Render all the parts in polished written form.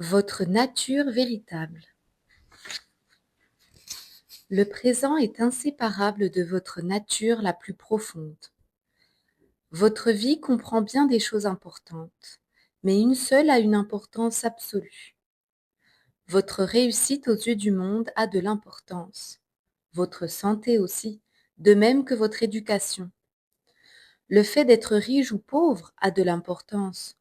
Votre nature véritable. Le présent est inséparable de votre nature la plus profonde. Votre vie comprend bien des choses importantes, mais une seule a une importance absolue. Votre réussite aux yeux du monde a de l'importance. Votre santé aussi, de même que votre éducation. Le fait d'être riche ou pauvre a de l'importance.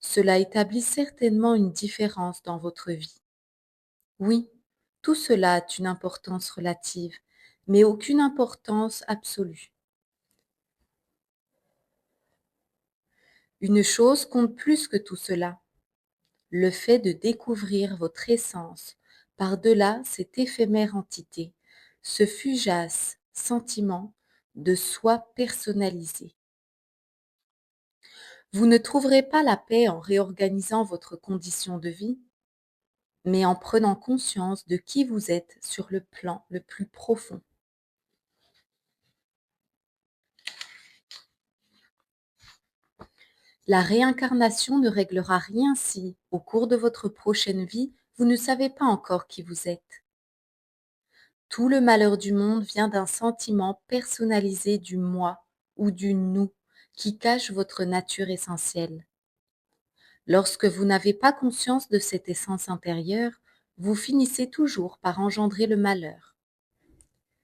Cela établit certainement une différence dans votre vie. Oui, tout cela a une importance relative, mais aucune importance absolue. Une chose compte plus que tout cela, le fait de découvrir votre essence par-delà cette éphémère entité, ce fugace sentiment de soi personnalisé. Vous ne trouverez pas la paix en réorganisant votre condition de vie, mais en prenant conscience de qui vous êtes sur le plan le plus profond. La réincarnation ne réglera rien si, au cours de votre prochaine vie, vous ne savez pas encore qui vous êtes. Tout le malheur du monde vient d'un sentiment personnalisé du moi ou du nous qui cache votre nature essentielle. Lorsque vous n'avez pas conscience de cette essence intérieure, vous finissez toujours par engendrer le malheur.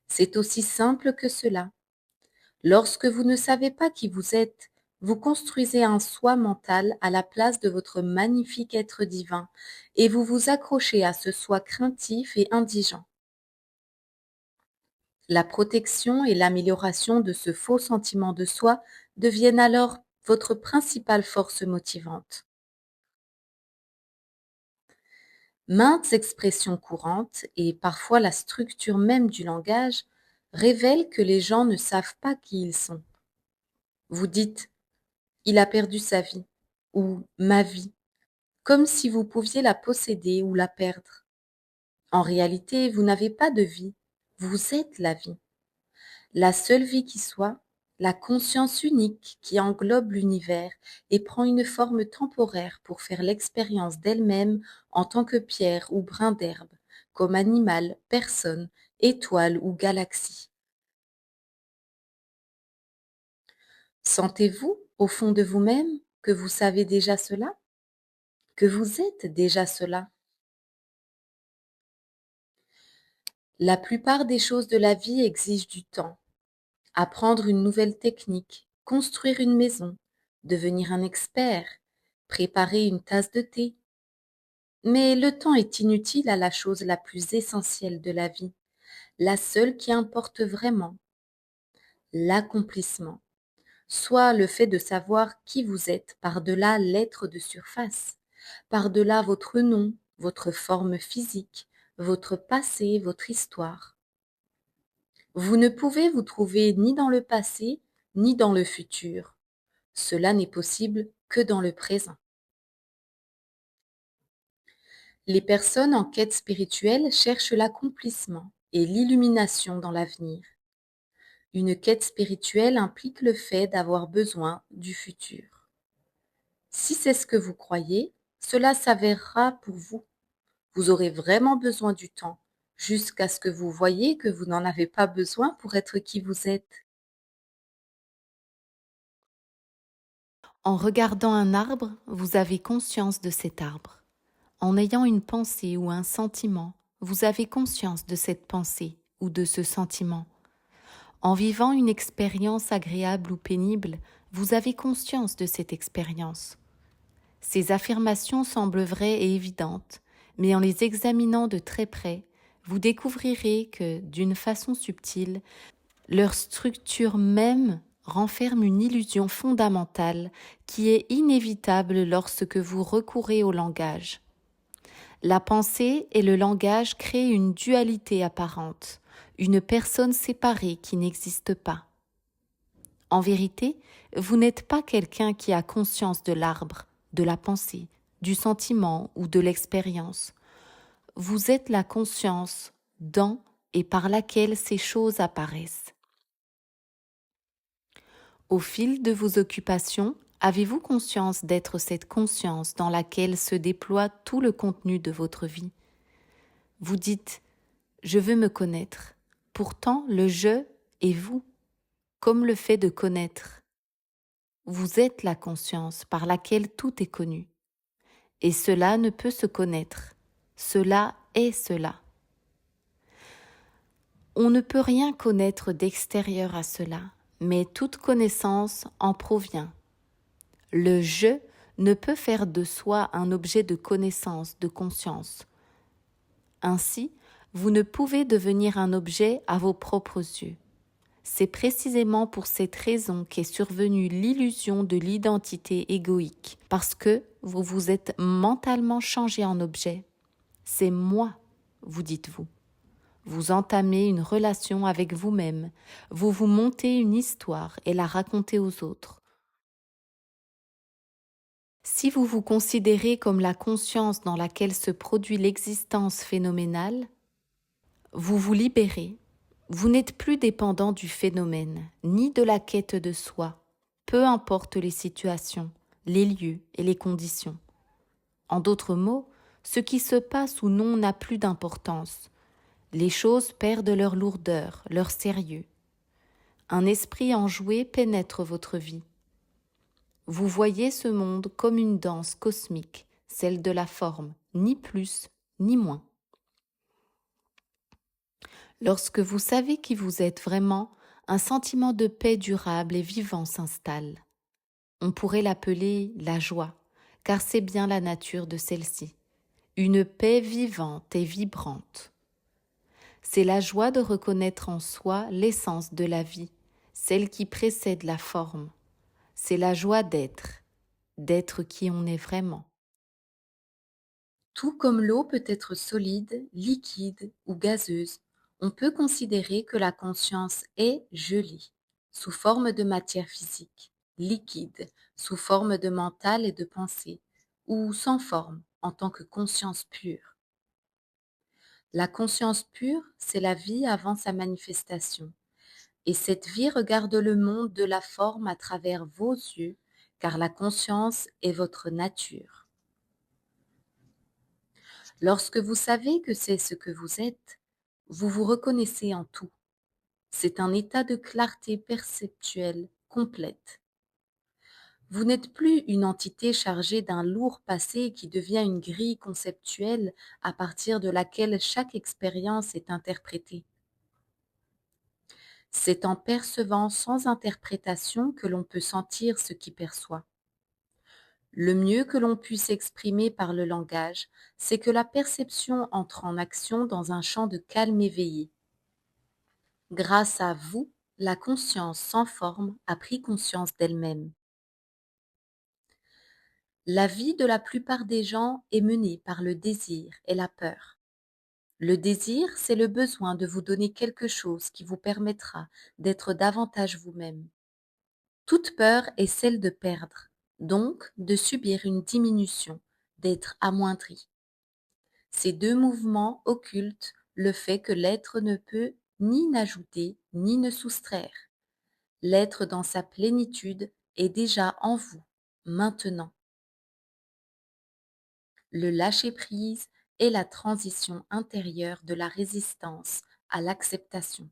C'est aussi simple que cela. Lorsque vous ne savez pas qui vous êtes, vous construisez un soi mental à la place de votre magnifique être divin et vous vous accrochez à ce soi craintif et indigent. La protection et l'amélioration de ce faux sentiment de soi deviennent alors votre principale force motivante. Maintes expressions courantes et parfois la structure même du langage révèlent que les gens ne savent pas qui ils sont. Vous dites « il a perdu sa vie » ou « ma vie », comme si vous pouviez la posséder ou la perdre. En réalité, vous n'avez pas de vie, vous êtes la vie. La seule vie qui soit, la conscience unique qui englobe l'univers et prend une forme temporaire pour faire l'expérience d'elle-même en tant que pierre ou brin d'herbe, comme animal, personne, étoile ou galaxie. Sentez-vous, au fond de vous-même, que vous savez déjà cela? Que vous êtes déjà cela? La plupart des choses de la vie exigent du temps. Apprendre une nouvelle technique, construire une maison, devenir un expert, préparer une tasse de thé. Mais le temps est inutile à la chose la plus essentielle de la vie, la seule qui importe vraiment, l'accomplissement, soit le fait de savoir qui vous êtes par-delà l'être de surface, par-delà votre nom, votre forme physique, votre passé, votre histoire. Vous ne pouvez vous trouver ni dans le passé, ni dans le futur. Cela n'est possible que dans le présent. Les personnes en quête spirituelle cherchent l'accomplissement et l'illumination dans l'avenir. Une quête spirituelle implique le fait d'avoir besoin du futur. Si c'est ce que vous croyez, cela s'avérera pour vous. Vous aurez vraiment besoin du temps, jusqu'à ce que vous voyez que vous n'en avez pas besoin pour être qui vous êtes. En regardant un arbre, vous avez conscience de cet arbre. En ayant une pensée ou un sentiment, vous avez conscience de cette pensée ou de ce sentiment. En vivant une expérience agréable ou pénible, vous avez conscience de cette expérience. Ces affirmations semblent vraies et évidentes, mais en les examinant de très près, vous découvrirez que, d'une façon subtile, leur structure même renferme une illusion fondamentale qui est inévitable lorsque vous recourez au langage. La pensée et le langage créent une dualité apparente, une personne séparée qui n'existe pas. En vérité, vous n'êtes pas quelqu'un qui a conscience de l'arbre, de la pensée, du sentiment ou de l'expérience. Vous êtes la conscience dans et par laquelle ces choses apparaissent. Au fil de vos occupations, Avez-vous conscience d'être cette conscience dans laquelle se déploie tout le contenu de votre vie? Vous dites « je veux me connaître ». Pourtant, le « je » est vous, comme le fait de connaître. Vous êtes la conscience par laquelle tout est connu. Et cela ne peut se connaître. Cela est cela. On ne peut rien connaître d'extérieur à cela, mais toute connaissance en provient. Le « je » ne peut faire de soi un objet de connaissance, de conscience. Ainsi, vous ne pouvez devenir un objet à vos propres yeux. C'est précisément pour cette raison qu'est survenue l'illusion de l'identité égoïque, parce que vous vous êtes mentalement changé en objet. C'est moi, vous dites-vous. Vous entamez une relation avec vous-même, vous vous montez une histoire et la racontez aux autres. Si vous vous considérez comme la conscience dans laquelle se produit l'existence phénoménale, vous vous libérez. Vous n'êtes plus dépendant du phénomène, ni de la quête de soi, peu importe les situations, les lieux et les conditions. En d'autres mots, ce qui se passe ou non n'a plus d'importance. Les choses perdent leur lourdeur, leur sérieux. Un esprit enjoué pénètre votre vie. Vous voyez ce monde comme une danse cosmique, celle de la forme, ni plus ni moins. Lorsque vous savez qui vous êtes vraiment, un sentiment de paix durable et vivant s'installe. On pourrait l'appeler la joie, car c'est bien la nature de celle-ci. Une paix vivante et vibrante. C'est la joie de reconnaître en soi l'essence de la vie, celle qui précède la forme. C'est la joie d'être qui on est vraiment. Tout comme l'eau peut être solide, liquide ou gazeuse, on peut considérer que la conscience est gelée, sous forme de matière physique, liquide, sous forme de mental et de pensée, ou sans forme, en tant que conscience pure. La conscience pure, c'est la vie avant sa manifestation. Et cette vie regarde le monde de la forme à travers vos yeux, car la conscience est votre nature. Lorsque vous savez que c'est ce que vous êtes, vous vous reconnaissez en tout. C'est un état de clarté perceptuelle complète. Vous n'êtes plus une entité chargée d'un lourd passé qui devient une grille conceptuelle à partir de laquelle chaque expérience est interprétée. C'est en percevant sans interprétation que l'on peut sentir ce qui perçoit. Le mieux que l'on puisse exprimer par le langage, c'est que la perception entre en action dans un champ de calme éveillé. Grâce à vous, la conscience sans forme a pris conscience d'elle-même. La vie de la plupart des gens est menée par le désir et la peur. Le désir, c'est le besoin de vous donner quelque chose qui vous permettra d'être davantage vous-même. Toute peur est celle de perdre, donc de subir une diminution, d'être amoindri. Ces deux mouvements occultent le fait que l'être ne peut ni n'ajouter ni ne soustraire. L'être dans sa plénitude est déjà en vous, maintenant. Le lâcher-prise est la transition intérieure de la résistance à l'acceptation.